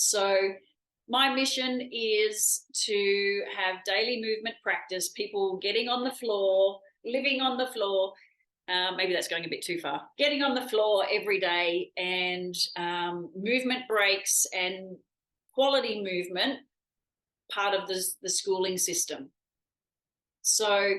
So my mission is to have daily movement practice, people getting on the floor, living on the floor. Maybe that's going a bit too far. Getting on the floor every day, and movement breaks and quality movement, part of the schooling system. So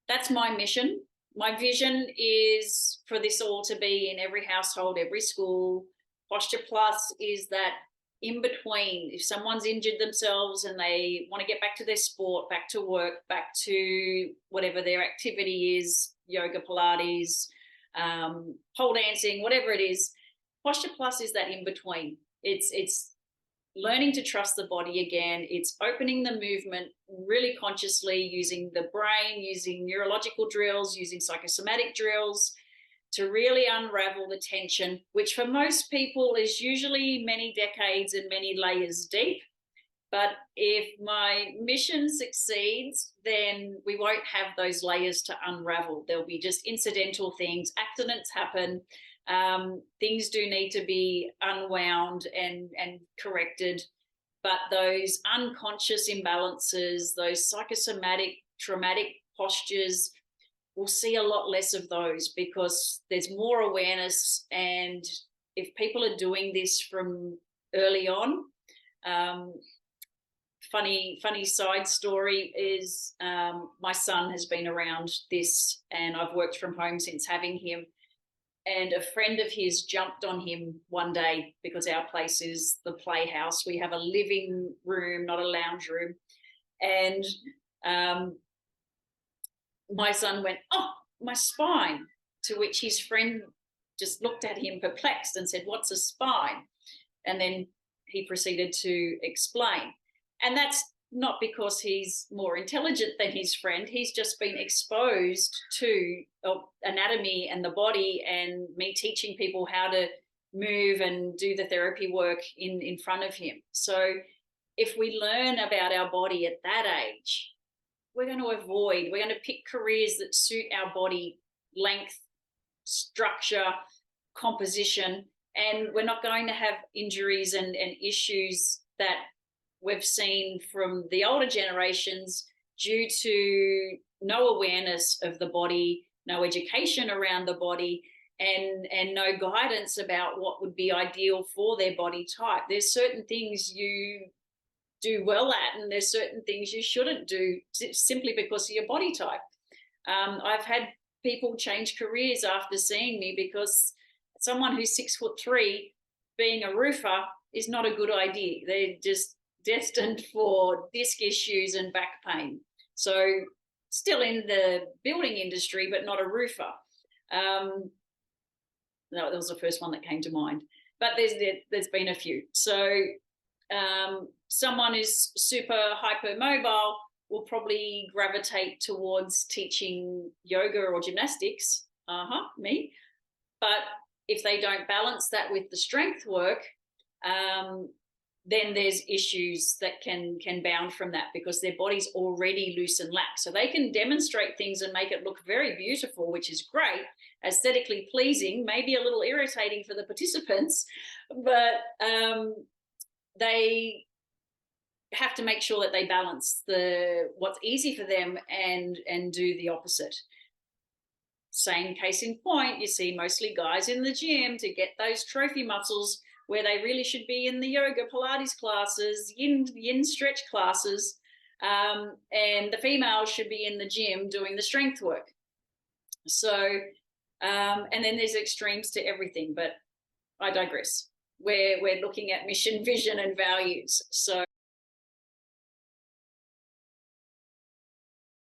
that's my mission. My vision is for this all to be in every household, every school. Posture Plus is that in between. If someone's injured themselves and they want to get back to their sport, back to work, back to whatever their activity is, yoga, Pilates, pole dancing, whatever it is, Posture Plus is that in between. It's learning to trust the body again. It's opening the movement really consciously, using the brain, using neurological drills, using psychosomatic drills to really unravel the tension, which for most people is usually many decades and many layers deep. But if my mission succeeds, then we won't have those layers to unravel. There'll be just incidental things. Accidents happen. Things do need to be unwound and corrected. But those unconscious imbalances, those psychosomatic, traumatic postures, we'll see a lot less of those because there's more awareness. And if people are doing this from early on, funny side story is my son has been around this, and I've worked from home since having him. And a friend of his jumped on him one day because our place is the playhouse. We have a living room, not a lounge room. And my son went, "Oh, my spine," to which his friend just looked at him perplexed and said, "What's a spine?" And then he proceeded to explain. And that's not because he's more intelligent than his friend. He's just been exposed to anatomy and the body, and me teaching people how to move and do the therapy work in front of him. So if we learn about our body at that age, we're going to pick careers that suit our body length, structure, composition, and we're not going to have injuries and issues that we've seen from the older generations due to no awareness of the body, no education around the body, and no guidance about what would be ideal for their body type. There's certain things you do well at, and there's certain things you shouldn't do simply because of your body type. I've had people change careers after seeing me because someone who's 6'3" being a roofer is not a good idea. They're just destined for disc issues and back pain. So still in the building industry, but not a roofer. No, that was the first one that came to mind. But there's been a few. So someone who's super hypermobile will probably gravitate towards teaching yoga or gymnastics. Me. But if they don't balance that with the strength work, then there's issues that can bound from that because their body's already loose and lax. So they can demonstrate things and make it look very beautiful, which is great, aesthetically pleasing, maybe a little irritating for the participants, but they have to make sure that they balance what's easy for them and do the opposite. Same case in point, you see mostly guys in the gym to get those trophy muscles where they really should be in the yoga, Pilates classes, yin stretch classes, and the females should be in the gym doing the strength work. So, and then there's extremes to everything, but I digress. We're looking at mission, vision, and values. So